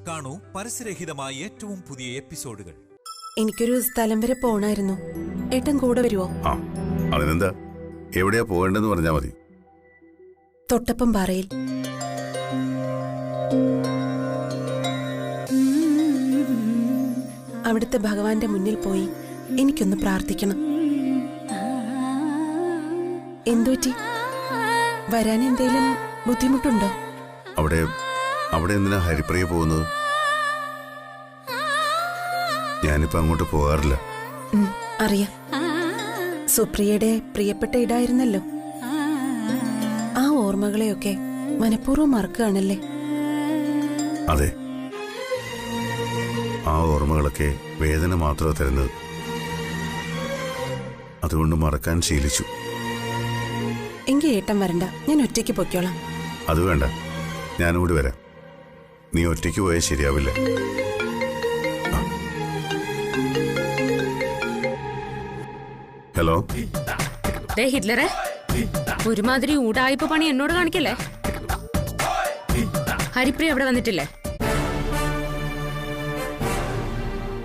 കാണൂ പരസ്യരഹിതമായ ഏറ്റവും പുതിയ എപ്പിസോഡുകൾ. എനിക്കൊരു സ്ഥലം വരെ പോണായിരുന്നു. ഏട്ടൻ കൂടെ വരുവോ? അതിനെന്താ, എവിടെയാ പോകേണ്ടെന്ന് പറഞ്ഞാ മതി. തൊട്ടപ്പം പാറയിൽ. അവിടുത്തെ ഭഗവാന്റെ മുന്നിൽ പോയി എനിക്കൊന്ന് പ്രാർത്ഥിക്കണം. എന്തുപറ്റി? വരാൻ എന്തേലും ബുദ്ധിമുട്ടുണ്ടോ? അവിടെ എന്തിനാ ഹരിപ്രിയ പോകുന്നത്? ഞാനിപ്പോ അങ്ങോട്ട് പോകാറില്ല. അറിയാം, സുപ്രിയയുടെ പ്രിയപ്പെട്ട ഇടായിരുന്നല്ലോ. ആ ഓർമ്മകളെയൊക്കെ മനഃപൂർവ്വം മറക്കുകയാണല്ലേ? അതെ, ആ ഓർമ്മകളൊക്കെ വേദന മാത്രമാണ് തരുന്നത്. അതുകൊണ്ട് മറക്കാൻ ശീലിച്ചു. എങ്കിൽ ഏട്ടൻ വരണ്ട, ഞാൻ ഒറ്റയ്ക്ക് പൊയ്ക്കോളാം. അത് വേണ്ട, ഞാനുകൂടി വരാം. നീ ഒറ്റയ്ക്ക് പോയാൽ ശരിയാവില്ല. ഹലോ ഹിറ്റ്ലറെ, ഒരുമാതിരി ഊടായ്പ പണി എന്നോട് കാണിക്കല്ലേ? ഹരിപ്രിയ അവിടെ വന്നിട്ടില്ലേ?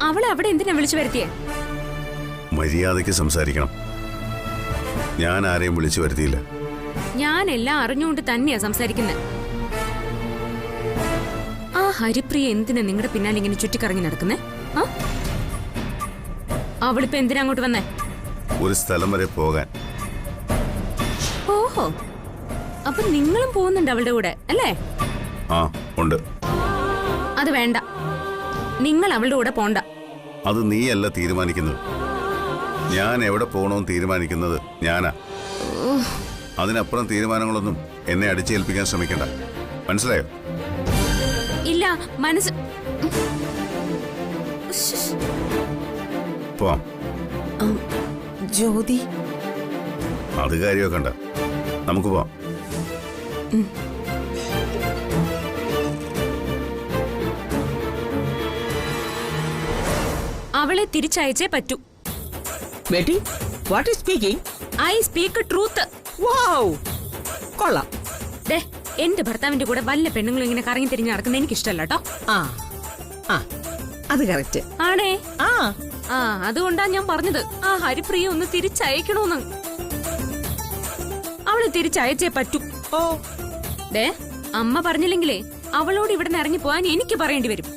അവളെ അവിടെ എന്തിനാ വിളിച്ചു വരുത്തിയേ? മര്യാദയ്ക്ക് സംസാരിക്കണം. ഞാൻ ആരെയും വിളിച്ചു വരുത്തിയില്ല. ഞാൻ എല്ലാം അറിഞ്ഞുകൊണ്ട് തന്നെയാ സംസാരിക്കുന്നത്. ആ ഹരിപ്രിയ എന്തിനാ നിങ്ങളുടെ പിന്നാലെ ഇങ്ങനെ ചുറ്റിക്കറങ്ങി നടക്കുന്നേ? അവളിപ്പോ എന്തിനാ അങ്ങോട്ട് വന്നേ? ഒരു സ്ഥലം വരെ പോകാൻ. ഓഹോ, അപ്പൊ നിങ്ങളും പോകുന്നുണ്ട് അവളുടെ കൂടെ അല്ലേ? ആ, ഉണ്ട്. അത് വേണ്ട, നിങ്ങൾ അവളുടെ കൂടെ പോണ്ട. അത് നീയല്ല തീരുമാനിക്കുന്നത്. ഞാൻ എവിടെ പോകണമെന്ന് തീരുമാനിക്കുന്നത് ഞാനാ. അതിനപ്പുറം തീരുമാനങ്ങളൊന്നും എന്നെ അടിച്ചേൽപ്പിക്കാൻ ശ്രമിക്കണ്ട. മനസ്സിലായോ? ഇല്ല, മനസ്സ് പോവാം. ജ്യോതി, അത് കാര്യമൊക്കെ ഉണ്ട്. നമുക്ക് പോവാം. അവളെ തിരിച്ചയച്ചേ പറ്റൂ. Betty, what is speaking? I speak truth. Wow! കൊള്ളാം. ദേ, എന്റെ ഭർത്താവിന്റെ കൂടെ വല്ല പെണ്ണുങ്ങളും ഇങ്ങനെ കറങ്ങി തിരിഞ്ഞ് നടക്കുന്ന എനിക്ക് ഇഷ്ടമല്ല കേട്ടോ. അത് കറക്റ്റ് ആണേ. ആ അതുകൊണ്ടാ ഞാൻ പറഞ്ഞത് ആ ഹരിപ്രിയ ഒന്ന് തിരിച്ചയക്കണോന്ന്. അവളെ തിരിച്ചയച്ചേ പറ്റൂ. ഓ, ദേ, അമ്മ പറഞ്ഞില്ലെങ്കിലേ അവളോട് ഇവിടെ ഇറങ്ങി പോവാൻ എനിക്ക് പറയേണ്ടി വരും.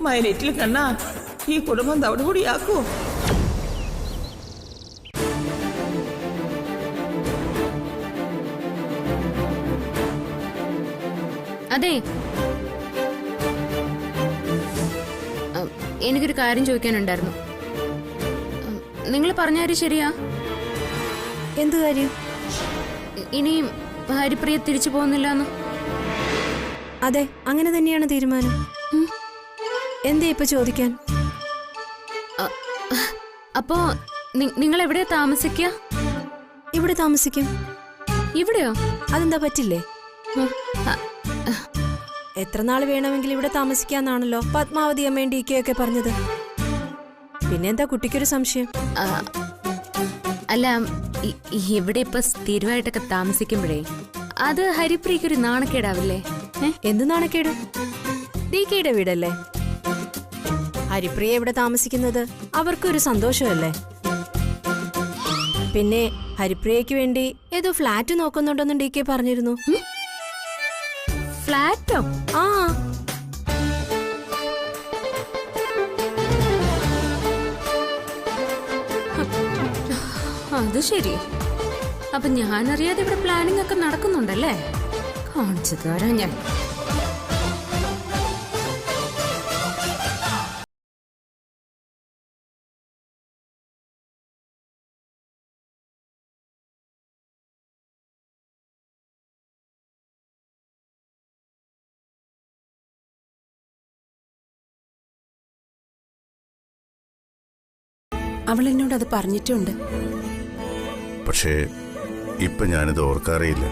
മൈനറ്റിൽ കണ്ണാ, ഈ കുടുംബം തവിടുപൊടിയാക്കൂ. അതെ, എനിക്കൊരു കാര്യം ചോദിക്കാനുണ്ടായിരുന്നു. നിങ്ങൾ പറഞ്ഞാലും ശരിയാ? എന്ത് കാര്യം? ഇനിയും ഹരിപ്രിയ തിരിച്ചു പോകുന്നില്ലെന്ന്. അതെ, അങ്ങനെ തന്നെയാണ് തീരുമാനം. എന്തേ ഇപ്പൊ ചോദിക്കാൻ? അപ്പോ നിങ്ങൾ എവിടെയാ താമസിക്കുക? ഇവിടെ താമസിക്കും. ഇവിടെയോ? അതെന്താ, പറ്റില്ലേ? എത്ര നാൾ വേണമെങ്കിലും ഇവിടെ താമസിക്കാന്നാണല്ലോ പത്മാവതി അമ്മയും DK പറഞ്ഞത്. പിന്നെന്താ കുട്ടിക്കൊരു സംശയം? അല്ല, ഇവിടെ ഇപ്പൊ സ്ഥിരമായിട്ടൊക്കെ താമസിക്കുമ്പോഴേ അത് ഹരിപ്രിയക്കൊരു നാണക്കേടാവില്ലേ? എന്ത് നാണക്കേട്? DKയുടെ വീടല്ലേ. ഹരിപ്രിയ ഇവിടെ താമസിക്കുന്നത് അവർക്കൊരു സന്തോഷമല്ലേ. പിന്നെ ഹരിപ്രിയക്ക് വേണ്ടി ഏതോ ഫ്ലാറ്റ് നോക്കുന്നുണ്ടെന്നും DK പറഞ്ഞിരുന്നു. ഫ്ലാറ്റോ? അത് ശരി. അപ്പൊ ഞാനറിയാതെ ഇവിടെ പ്ലാനിങ് ഒക്കെ നടക്കുന്നുണ്ടല്ലേ? കാണിച്ചു തരാം ഞാൻ. അവൾ എന്നോട് അത് പറഞ്ഞിട്ടുണ്ട്. പക്ഷേ ഇപ്പൊ ഞാനിത് ഓർക്കാറേയില്ല.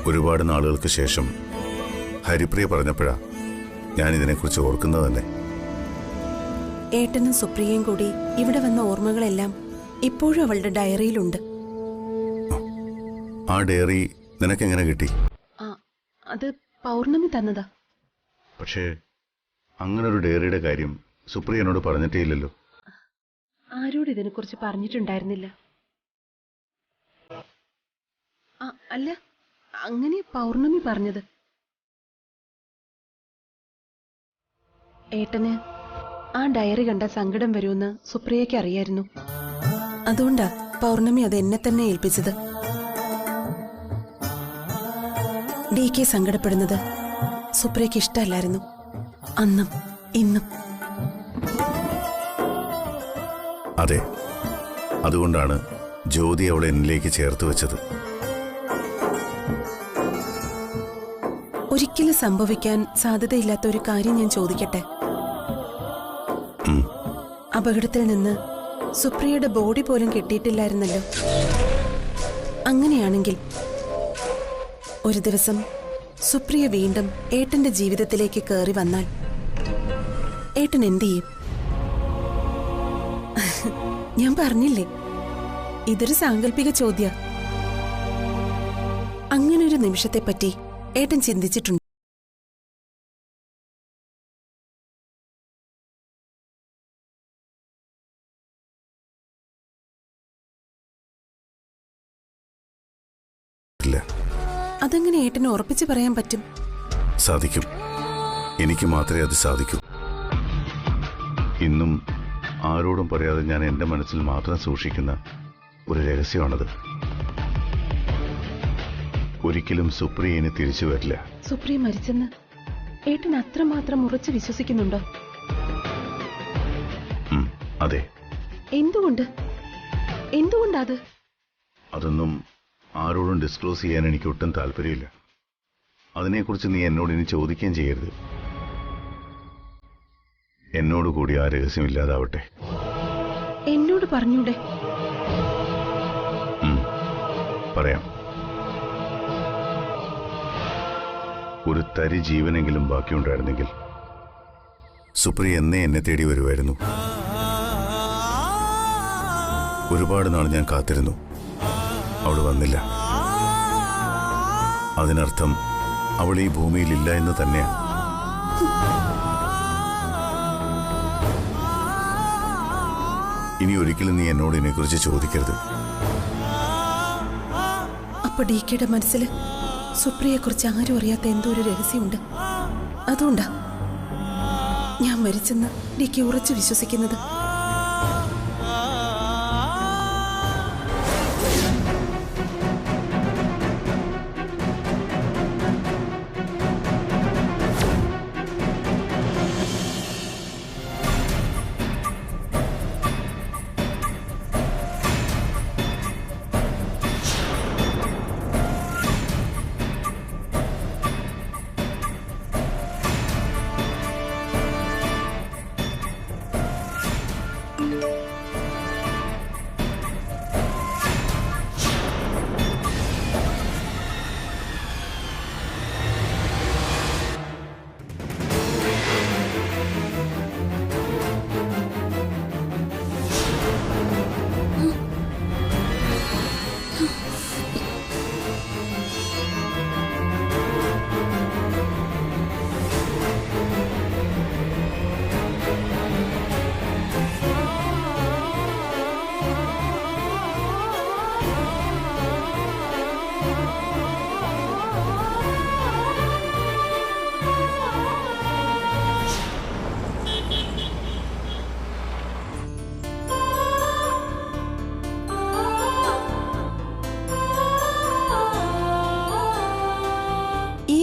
ഒരുപാട് നാളുകൾക്ക് ശേഷം ഹരിപ്രിയ പറഞ്ഞപ്പോഴാ ഞാൻ ഇതിനെക്കുറിച്ച് ഓർക്കുന്നത് തന്നെ. ഏട്ടനും സുപ്രിയയും കൂടി ഇവിടെ വന്ന ഓർമ്മകളെല്ലാം ഇപ്പോഴും അവളുടെ ഡയറിയിലുണ്ട്. ആ ഡയറി നിനക്കെങ്ങനെ കിട്ടി? അത് പൗർണമി തന്നതാ. പക്ഷേ അങ്ങനൊരു ഡയറിയുടെ കാര്യം സുപ്രിയ എന്നോട് പറഞ്ഞിട്ടേ ഇല്ലല്ലോ. ആരോട് ഇതിനെക്കുറിച്ച് പറഞ്ഞിട്ടുണ്ടായിരുന്നില്ല. അല്ല, അങ്ങനെ പൗർണമി പറഞ്ഞത്. ഏട്ടന് ആ ഡയറി കണ്ട സങ്കടം വരുമെന്ന് സുപ്രിയയ്ക്ക് അറിയായിരുന്നു. അതുകൊണ്ടാ പൗർണമി അത് എന്നെ തന്നെ ഏൽപ്പിച്ചത്. DK സങ്കടപ്പെടുന്നത് സുപ്രിയയ്ക്ക് ഇഷ്ടമല്ലായിരുന്നു, അന്നും ഇന്നും. അതെ, അതുകൊണ്ടാണ് ജ്യോതി അവളെ എന്നിലേക്ക് ചേർത്ത് വെച്ചത്. ഒരിക്കലും സംഭവിക്കാൻ സാധ്യതയില്ലാത്ത ഒരു കാര്യം ഞാൻ ചോദിക്കട്ടെ? അപകടത്തിൽ നിന്ന് സുപ്രിയയുടെ ബോഡി പോലും കിട്ടിയിട്ടില്ലായിരുന്നല്ലോ. അങ്ങനെയാണെങ്കിൽ ഒരു ദിവസം സുപ്രിയ വീണ്ടും ഏട്ടന്റെ ജീവിതത്തിലേക്ക് കയറി വന്നാൽ ഏട്ടൻ എന്ത് ചെയ്യും? ഞാൻ പറഞ്ഞില്ലേ, ഇതൊരു സാങ്കല്പിക ചോദ്യ. അങ്ങനൊരു നിമിഷത്തെപ്പറ്റി ഏട്ടൻ ചിന്തിച്ചിട്ടുണ്ട്? അതെങ്ങനെ ഏട്ടന് ഉറപ്പിച്ച് പറയാൻ പറ്റും? സാധിക്കും, എനിക്ക് മാത്രമേ അത് സാധിക്കൂ. ഇന്നും ആരോടും പറയാതെ ഞാൻ എൻ്റെ മനസ്സിൽ മാത്രം സൂക്ഷിക്കുന്ന ഒരു രഹസ്യമാണത്. ഒരിക്കലും സുപ്രിയ ഇനി തിരിച്ചു വരില്ല. സുപ്രിയ മരിച്ചെന്ന് ഏട്ടൻ അത്രമാത്രം ഉറച്ചു വിശ്വസിക്കുന്നുണ്ടോ? അതെ. എന്തുകൊണ്ടത്? അതൊന്നും ആരോടും ഡിസ്ക്ലോസ് ചെയ്യാൻ എനിക്ക് ഒട്ടും താല്പര്യമില്ല. അതിനെക്കുറിച്ച് നീ എന്നോട് ഇനി ചോദിക്കുകയും ചെയ്യരുത്. എന്നോട് കൂടി ആ രഹസ്യം ഇല്ലാതാവട്ടെ. എന്നോട് പറഞ്ഞൂടെ? പറയാം. ഒരു തരി ജീവനെങ്കിലും ബാക്കിയുണ്ടായിരുന്നെങ്കിൽ സുപ്രിയ എന്നെ തേടി വരുമായിരുന്നു. ഒരുപാട് നാൾ ഞാൻ കാത്തിരുന്നു, അവൾ വന്നില്ല. അതിനർത്ഥം അവൾ ഈ ഭൂമിയിലില്ല എന്ന് തന്നെയാണ്. ഇനി ഒരിക്കലും നീ എന്നോട് ഇതിനെക്കുറിച്ച് ചോദിക്കരുത്. അപ്പൊ DKയുടെ മനസ്സിൽ സുപ്രിയയെക്കുറിച്ച് ആരും അറിയാത്ത എന്തോ ഒരു രഹസ്യമുണ്ട്. അതുകൊണ്ടാ ഞാൻ മരിച്ചെന്ന് DK ഉറച്ചു വിശ്വസിക്കുന്നത്.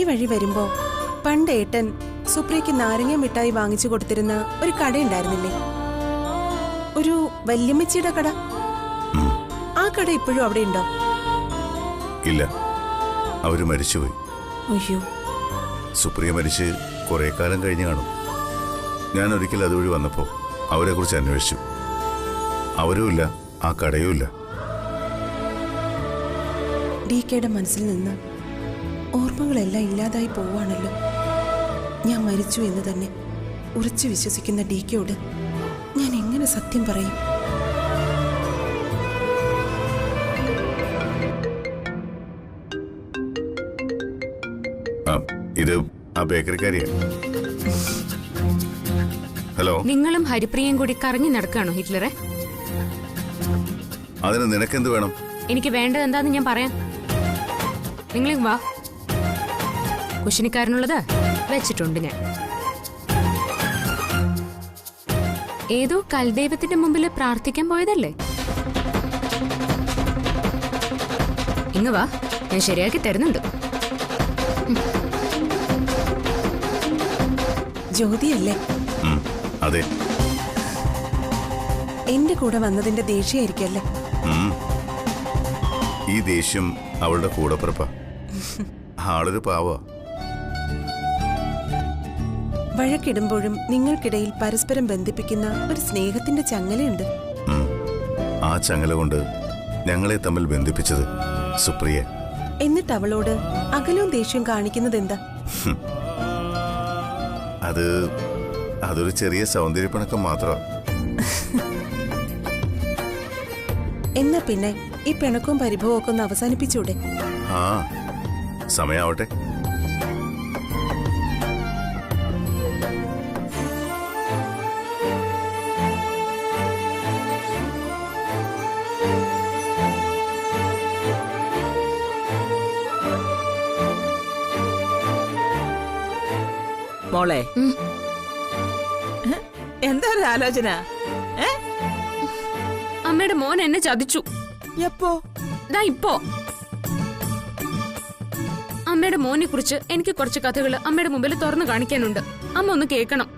വഴി വരുമ്പോ പണ്ട് ഏട്ടൻ സുപ്രിയയ്ക്ക് നാരങ്ങ മിഠായി വാങ്ങിച്ചു കൊടുത്തിരുന്ന ഒരു കടയുണ്ടായിരുന്നില്ലേ? ഒരു വല്യമ്മച്ചിയുടെ കട. ആ കട ഇപ്പോഴും അവിടെ ഉണ്ടോ? ഇല്ല, അവര് മരിച്ചുപോയി. അയ്യോ. സുപ്രിയ മരിച്ച് കുറെ കാലം കഴിഞ്ഞു കാണും. ഞാൻ ഒരിക്കൽ അതുവഴി വന്നപ്പോ അവരെ കുറിച്ച് അന്വേഷിച്ചു. അവരുമില്ല, ആ കടയുമില്ല. DKയുടെ മനസ്സിൽ നിന്ന് ഓർമ്മകളെല്ലാം ഇല്ലാതായി പോവാണല്ലോ. ഞാൻ മരിച്ചു എന്ന് തന്നെ ഉറച്ചു വിശ്വസിക്കുന്ന DKയോട് ഞാൻ എങ്ങനെ സത്യം പറയും? ഇത് ആ ബേക്കറിക്കാരിയാ. ഹലോ. നിങ്ങളും ഹരിപ്രിയയും കൂടി കറങ്ങി നടക്കുകയാണോ ഹിറ്റ്ലറെ? അതിന് നിനക്കെന്ത് വേണം? എനിക്ക് വേണ്ടത് എന്താന്ന് ഞാൻ പറയാം. നിങ്ങളും വാ. കുശിനിക്കാരനുള്ളത് വെച്ചിട്ടുണ്ട് ഞാൻ. ഏതോ കൽദൈവത്തിന്റെ മുമ്പിൽ പ്രാർത്ഥിക്കാൻ പോയതല്ലേ? ഇങ്ങ് വാ, ഞാൻ ശരിയാക്കി തരുന്നുണ്ട്. ജ്യോതിയല്ലേ? അതെ. എന്റെ കൂടെ വന്നതിന്റെ ദേഷ്യായിരിക്കല്ലേ? ഈ ദേഷ്യം അവളുടെ കൂടപ്പിറപ്പ. ആളൊരു പാവ. വഴക്കിടുമ്പോഴും നിങ്ങൾക്കിടയിൽ പരസ്പരം ബന്ധിപ്പിക്കുന്ന ഒരു സ്നേഹത്തിന്റെ ചങ്ങലയുണ്ട്. ആ ചങ്ങല കൊണ്ട് ഞങ്ങളെ തമ്മിൽ ബന്ധിപ്പിച്ചത് സുപ്രിയ. എന്നിട്ട് അവളോട് അകലവും ദേഷ്യവും കാണിക്കുന്നത് എന്താ? അതൊരു ചെറിയ സൗന്ദര്യപ്പിണക്കം മാത്രം. എന്നാ പിന്നെ ഈ പിണക്കവും പരിഭവവും ഒക്കെ ഒന്ന് അവസാനിപ്പിച്ചൂടെ? ആ, സമയാവട്ടെ. മോളെ, എന്താ ഒരു ആലോചന? അമ്മയുടെ മോൻ എന്നെ ചതിച്ചു. എപ്പോ? ദാ ഇപ്പോ. അമ്മയുടെ മോനെ കുറിച്ച് എനിക്ക് കുറച്ച് കഥകൾ അമ്മയുടെ മുമ്പിൽ തുറന്നു കാണിക്കാനുണ്ട്. അമ്മ ഒന്ന് കേൾക്കണം.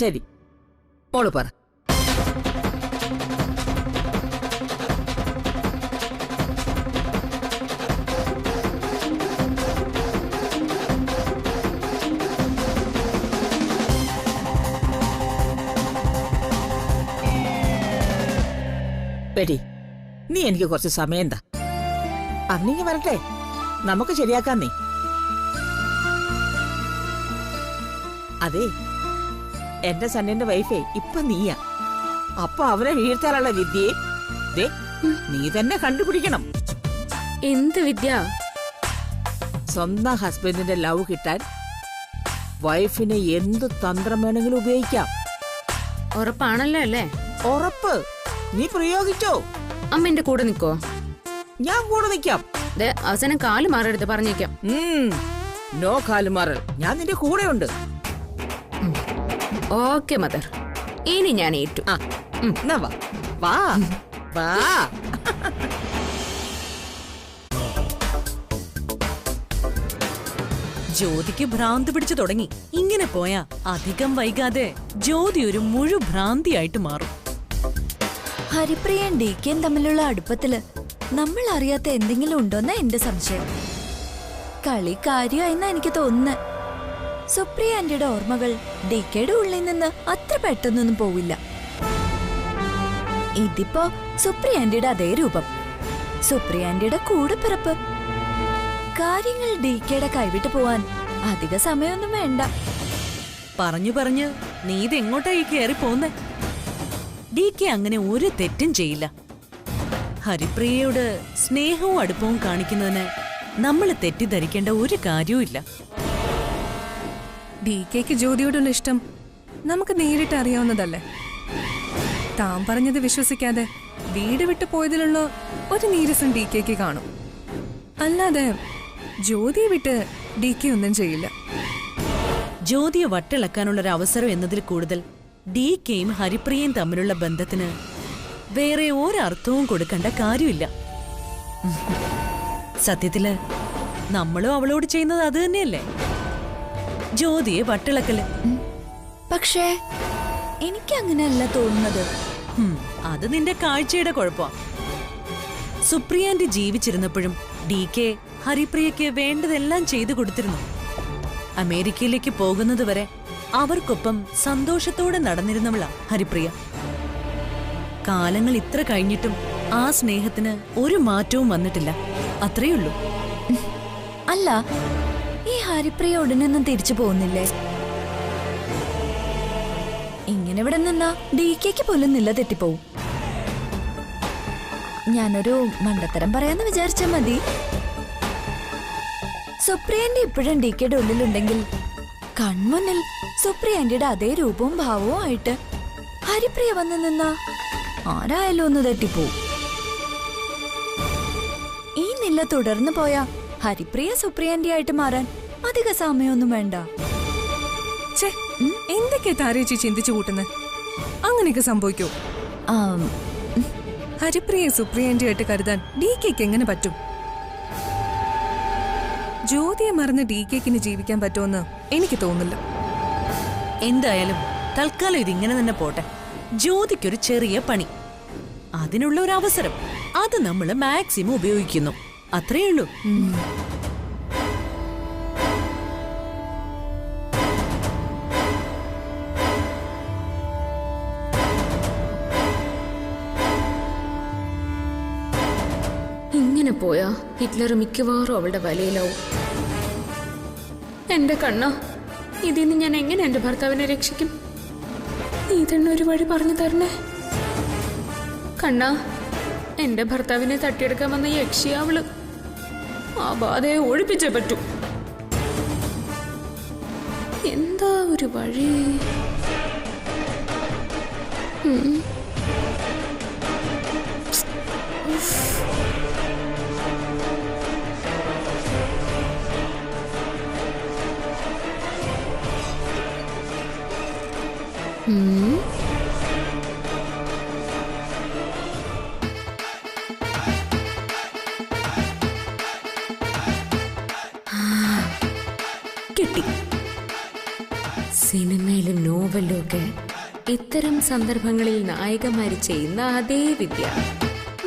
ശരി, മോള് പറ. പെടി, നീ എനിക്ക് കുറച്ച് സമയം എന്താ? അന്നിങ്ങ് വരട്ടെ, നമുക്ക് ശരിയാക്കാം. നീ അതെ, എന്റെ സണ്ണിന്റെ വൈഫേ ഇപ്പൊ നീയാ. അപ്പൊ അവനെ വീഴ്ത്താനുള്ള വിദ്യയെ നീ തന്നെ കണ്ടുപിടിക്കണം. എന്ത് വിദ്യ? സ്വന്തം ഹസ്ബൻഡിന്റെ ലവ് കിട്ടാൻ വൈഫിനെ എന്ത് തന്ത്രം വേണമെങ്കിലും ഉപയോഗിക്കാം. ഉറപ്പാണല്ലോ അല്ലേ? ഉറപ്പ്. നീ പ്രയോഗിച്ചോ? അമ്മ എന്റെ കൂടെ നിക്കോ? ഞാൻ കൂടെ നിക്കാം. അവസാനം കാല് മാറരുത്, പറഞ്ഞേക്കാം. നോ കാലുമാറൽ. ഞാൻ നിന്റെ കൂടെ ഉണ്ട്. ഓക്കെ മദർ, ഇനി ഞാൻ ഏറ്റു. വാ വാ വാ. ജ്യോതിക്ക് ഭ്രാന്ത് പിടിച്ചു തുടങ്ങി. ഇങ്ങനെ പോയാ അധികം വൈകാതെ ജ്യോതി ഒരു മുഴുഭ്രാന്തിയായിട്ട് മാറും. ഹരിപ്രിയയും ഡിക്കയും തമ്മിലുള്ള അടുപ്പത്തില് നമ്മൾ അറിയാത്ത എന്തെങ്കിലും ഉണ്ടോന്നാ എന്റെ സംശയം. കളി കാര്യമായെന്നാ എനിക്ക് തോന്നുന്നത്. സുപ്രിയ ആന്റിയുടെ ഓർമ്മകൾ ഡിക്കയുടെ ഉള്ളിൽ നിന്ന് അത്ര പെട്ടെന്നൊന്നും പോവില്ല. ഇതിപ്പോ സുപ്രിയ ആന്റിയുടെ അതേ രൂപം, സുപ്രിയ ആന്റിയുടെ കൂടെപ്പിറപ്പ്. കാര്യങ്ങൾ ഡിക്കയുടെ കൈവിട്ട് പോവാൻ അധിക സമയമൊന്നും വേണ്ട. പറഞ്ഞു പറഞ്ഞ് നീ ഇതെങ്ങോട്ടായി കയറി പോന്നെ? ഡിക്കെ അങ്ങനെ ഒരു തെറ്റും ചെയ്യില്ല. ഹരിപ്രിയയോട് സ്നേഹവും അടുപ്പവും കാണിക്കുന്നതിന് നമ്മൾ തെറ്റിദ്ധരിക്കേണ്ട ഒരു കാര്യവും ഇല്ല. ഡികെക്ക് ജ്യോതിയോടുള്ള ഇഷ്ടം നമുക്ക് നേരിട്ട് അറിയാവുന്നതല്ലേ. താൻ പറഞ്ഞത് വിശ്വസിക്കാതെ വീട് വിട്ടു പോയതിലുള്ള ഒരു നീരസം ഡികെക്ക് കാണും. അല്ലാതെ ജ്യോതിയെ വിട്ട് ഡികെ ഒന്നും ചെയ്യില്ല. ജ്യോതിയെ വട്ടിളക്കാനുള്ളൊരു അവസരം എന്നതിൽ കൂടുതൽ ഡികെയും ഹരിപ്രിയയും തമ്മിലുള്ള ബന്ധത്തിന് വേറെ ഒരർത്ഥവും കൊടുക്കേണ്ട കാര്യമില്ല. സത്യത്തില് നമ്മളും അവളോട് ചെയ്യുന്നത് അത് തന്നെയല്ലേ, ജ്യോതിയെ വട്ടിളക്കല്. പക്ഷേ എനിക്ക് അങ്ങനെയല്ല തോന്നുന്നത്. അത് നിന്റെ കാഴ്ചയുടെ കുഴപ്പമാ. സുപ്രിയാന്റി ജീവിച്ചിരുന്നപ്പോഴും ഡികെ ഹരിപ്രിയയ്ക്ക് വേണ്ടതെല്ലാം ചെയ്തു കൊടുത്തിരുന്നു. അമേരിക്കയിലേക്ക് പോകുന്നതുവരെ അവർക്കൊപ്പം സന്തോഷത്തോടെ നടന്നിരുന്നവളാ ഹരിപ്രിയ. കാലങ്ങൾ ഇത്ര കഴിഞ്ഞിട്ടും ആ സ്നേഹത്തിന് ഒരു മാറ്റവും വന്നിട്ടില്ല. അത്രയുള്ളൂ. അല്ല, ഈ ഹരിപ്രിയ ഉടനൊന്നും തിരിച്ചു പോകുന്നില്ലേ? ഇങ്ങനെ ഇവിടെ നിന്നാ ഡികെക്ക് പോലും നില തെറ്റിപ്പോവും. ഞാനൊരു മണ്ടത്തരം പറയാന്ന് വിചാരിച്ചാ മതി. സുപ്രിയന്റെ ഇപ്പോഴും ഡി കെയുടെ ഉള്ളിലുണ്ടെങ്കിൽ കൺമുന്നിൽ സുപ്രിയന്റെ അതേ രൂപവും ഭാവവും ആയിട്ട് ഹരിപ്രിയ വന്ന് നിന്നാ ആരായാലും ഒന്ന് തെറ്റിപ്പോവും. ഈ നില തുടർന്നു പോയാ ഹരിപ്രിയ സുപ്രിയന്റെ ആയിട്ട് മാറാൻ അധിക സമയമൊന്നും വേണ്ട. ഛേ, എന്തൊക്കെയാ താരേച്ചി ചിന്തിച്ചു കൂട്ടുന്നത്? അങ്ങനെയൊക്കെ സംഭവിക്കൂ? ഹരിപ്രിയ സുപ്രിയന്റെ ആയിട്ട് കരുതാൻ ഡി കെക്ക് എങ്ങനെ പറ്റും? ജ്യോതിയെ മറന്ന് ഡി കെക്കിന് ജീവിക്കാൻ പറ്റുമെന്ന് എനിക്ക് തോന്നില്ല. എന്തായാലും തൽക്കാലം ഇതിങ്ങനെ തന്നെ പോട്ടെ. ജ്യോതിക്കൊരു ചെറിയ പണി, അതിനുള്ള ഒരു അവസരം, അത് നമ്മൾ മാക്സിമം ഉപയോഗിക്കുന്നു. അത്രയേ ഉള്ളൂ. ഇങ്ങനെ പോയാ ഹിറ്റ്ലർ മിക്കവാറും അവളുടെ വലയിലാവും. എന്റെ കണ്ണ, ഇതിന്ന് ഞാൻ എങ്ങനെ എന്റെ ഭർത്താവിനെ രക്ഷിക്കും? നീ തന്നെ ഒരു വഴി പറഞ്ഞു തരണേ കണ്ണ. എന്റെ ഭർത്താവിനെ തട്ടിയെടുക്കാൻ വന്ന യക്ഷി അവള്. ആ ബാധയെ ഒഴിപ്പിച്ചേ പറ്റൂ. എന്താ ഒരു വഴി? കിട്ടി. സിനിമയിലും നോവലിലും ഒക്കെ ഇത്തരം സന്ദർഭങ്ങളിൽ നായികമാര് ചെയ്യുന്ന അതേ വിദ്യ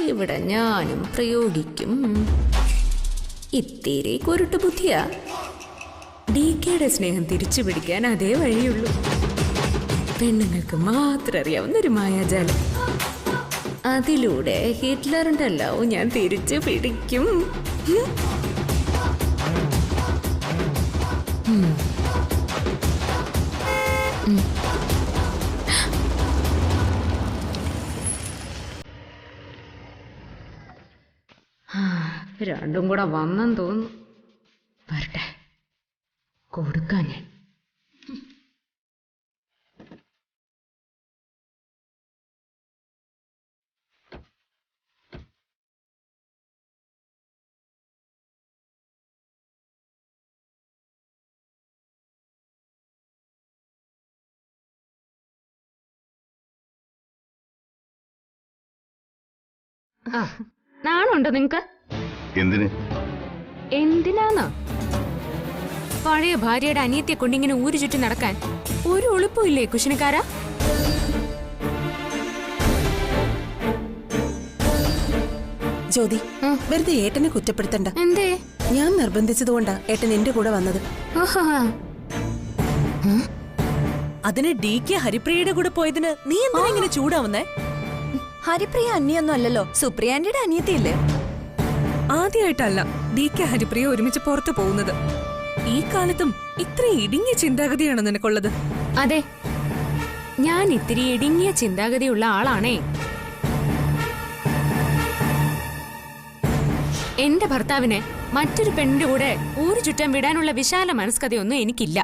ഇവിടെ ഞാനും പ്രയോഗിക്കും. ഇത്തിരി കുരുട്ട് ബുദ്ധിയാ. ഡി കെയുടെ സ്നേഹം തിരിച്ചു പിടിക്കാൻ അതേ വഴിയുള്ളൂ. പെണ്ണുങ്ങൾക്ക് മാത്രം അറിയാവുന്ന ഒരു മായാജാലം. അതിലൂടെ ഹിറ്റ്ലറിന്റെ ലവ് ഞാൻ തിരിച്ചു പിടിക്കും. രണ്ടും കൂടെ വന്നെന്ന് തോന്നുന്നു. വരട്ടെ, കൊടുക്കാൻ ഞാൻ. നാണുണ്ടോ നിങ്ങക്ക്? എന്തിന്? എന്തിനാന്നാ? പഴയ ഭാര്യയുടെ അനിയത്തിയെ കൊണ്ടിങ്ങനെ ഊരു ചുറ്റി നടക്കാൻ ഒരു ഒളിപ്പും ഇല്ലേ കുശിനിക്കാരാ? ജ്യോതി, വെറുതെ ഏട്ടനെ കുറ്റപ്പെടുത്തണ്ട. എന്തേ? ഞാൻ നിർബന്ധിച്ചതുകൊണ്ടാ ഏട്ടൻ എന്റെ കൂടെ വന്നത്. അതിന് ഡി കെ ഹരിപ്രിയയുടെ കൂടെ പോയതിന് നീ എന്തിനാ ഇങ്ങനെ ചൂടാവുന്നേ? ഹരിപ്രിയ അന്യൊന്നും അല്ലല്ലോ, സുപ്രിയാന്റിയുടെ അനിയത്തിയില്ലേ? ആദ്യമായിട്ടല്ല ഡി കെ ഹരിപ്രിയ ഒരുമിച്ച് പുറത്തു പോകുന്നത്. ഈ കാലത്തും ഇത്ര ഇടുങ്ങിയ ചിന്താഗതിയാണോ നിനക്കുള്ളത്? അതെ, ഞാൻ ഇത്തിരി ഇടുങ്ങിയ ചിന്താഗതിയുള്ള ആളാണേ. എന്റെ ഭർത്താവിനെ മറ്റൊരു പെണ്ണിന്റെ കൂടെ ഊരു ചുറ്റാൻ വിടാനുള്ള വിശാല മനസ്കഥയൊന്നും എനിക്കില്ല.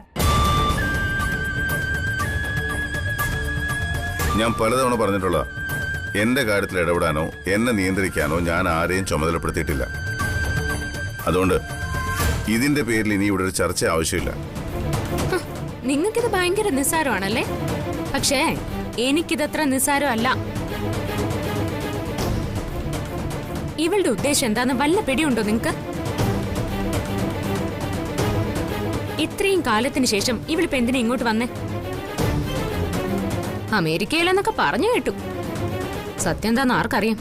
ഞാൻ പലതവണ പറഞ്ഞിട്ടുള്ള എന്റെ കാര്യത്തിൽ ഇടപെടാനോ എന്നെ നിയന്ത്രിക്കാനോ ഞാൻ ആരെയും ചുമതലപ്പെടുത്തിയിട്ടില്ല. അതുകൊണ്ട് ഇതിന്റെ പേരിൽ ഇനി ഇവിടെ ഒരു ചർച്ച ആവശ്യമില്ല. നിങ്ങൾക്കിത് ഭയങ്കര നിസ്സാരമാണല്ലേ? പക്ഷേ എനിക്കിതത്ര നിസ്സാരമല്ല. ഇവളുടെ ഉദ്ദേശം എന്താന്ന് വല്ല പിടിയുണ്ടോ നിങ്ങക്ക്? ഇത്രയും കാലത്തിന് ശേഷം ഇവളിപ്പോ എന്തിനാ ഇങ്ങോട്ട് വന്നേ? അമേരിക്കയിലെന്നൊക്കെ പറഞ്ഞു കേട്ടു. സത്യം എന്താന്ന് ആർക്കറിയാം?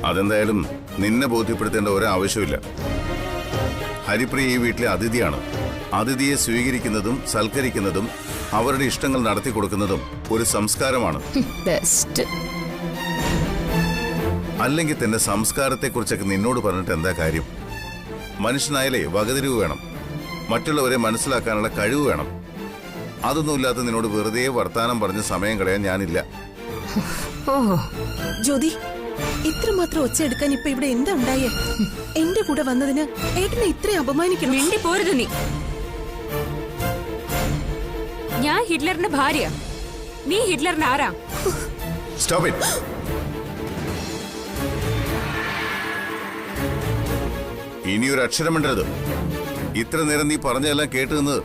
അതെന്തായാലും നിന്നെ ബോധ്യപ്പെടുത്തേണ്ട ഒരാവശ്യമില്ല. ഹരിപ്രിയ ഈ വീട്ടിലെ അതിഥിയാണ്. അതിഥിയെ സ്വീകരിക്കുന്നതും സൽക്കരിക്കുന്നതും അവരുടെ ഇഷ്ടങ്ങൾ നടത്തി കൊടുക്കുന്നതും ഒരു സംസ്കാരമാണ്. ബെസ്റ്റ്. അല്ലെങ്കിൽ തന്നെ സംസ്കാരത്തെക്കുറിച്ചൊക്കെ നിന്നോട് പറഞ്ഞിട്ട് എന്താ കാര്യം? മനുഷ്യനായാലേ വകതിരിവ് വേണം, മറ്റുള്ളവരെ മനസ്സിലാക്കാനുള്ള കഴിവ് വേണം. അതൊന്നുമില്ലാത്ത നിന്നോട് വെറുതെ വർത്താനം പറഞ്ഞ് സമയം കളയാൻ ഞാനില്ല. ജ്യോതി, ഇത്രമാത്രം ഒച്ച എടുക്കാൻ ഇപ്പൊ ഇവിടെ എന്താ ഉണ്ടായേ? എന്റെ കൂടെ വന്നതിന് ഏട്ടനെ ഇത്രയും അപമാനിക്കണം. മിണ്ടി പോരുത് നീ. ഞാൻ ഹിറ്റ്ലറിന്റെ ഭാര്യ, നീ ഹിറ്റ്ലറിന്റെ ആരാ? Stop it. ഇനിയൊരു അക്ഷരം മിണ്ടരുത്. ഇത്ര നേരം നീ പറഞ്ഞതെല്ലാം കേട്ടു നിന്നത്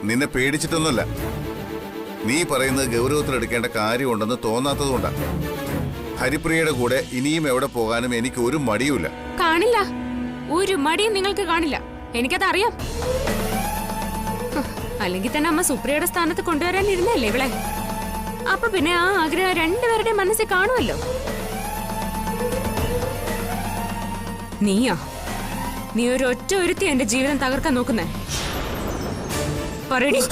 നിന്നെ പേടിച്ചിട്ടൊന്നുമല്ല. നീ പറയുന്നത് ഗൗരവത്തിലെടുക്കേണ്ട കാര്യമുണ്ടെന്ന് തോന്നാത്തതുകൊണ്ടാണ്. ഹരിപ്രിയയുടെ കൂടെ ഇനിയും എവിടെ പോകാനും എനിക്ക് ഒരു മടിയുമില്ല. കാണില്ല, ഒരു മടിയും നിങ്ങൾക്ക് കാണില്ല, എനിക്കത് അറിയാം. അല്ലെങ്കിൽ തന്നെ അമ്മ സുപ്രിയയുടെ സ്ഥാനത്ത് കൊണ്ടുവരാൻ ഇരുന്നല്ലേ ഇവളെ. അപ്പൊ പിന്നെ ആ ആഗ്രഹം രണ്ടുപേരുടെ മനസ്സിൽ കാണുമല്ലോ. നീയാ, നീ ഒരു ഒറ്റ ഒരുത്തി എന്റെ ജീവിതം തകർക്കാൻ നോക്കുന്നേ. പറയടി,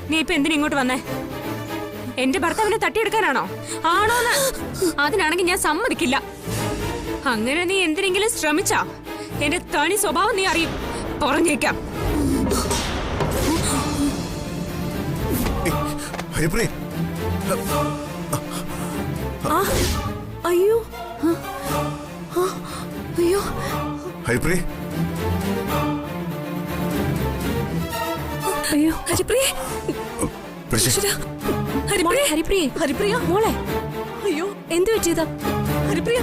നീ ഇപ്പൊ എന്തിനാ ഇങ്ങോട്ട് വന്നേ? എന്റെ ഭർത്താവിനെ തട്ടിയെടുക്കാനാണോ? ആണോന്ന്? അതിനാണെങ്കിൽ ഞാൻ സമ്മതിക്കില്ല. അങ്ങനെ നീ എന്തിനെങ്കിലും ശ്രമിച്ചാ എന്റെ തനി സ്വഭാവം നീ അറിയും. പറഞ്ഞേക്കാം. ഹരിപ്രിയ, അയ്യോ അയ്യോ ഹരിപ്രിയ, അയ്യോ ഹരിപ്രിയ, പിടിച്ചേ. ഹരിപ്രിയ ഹരിപ്രിയ മോളെ, അയ്യോ എന്തു പറ്റിയതാ ഹരിപ്രിയ?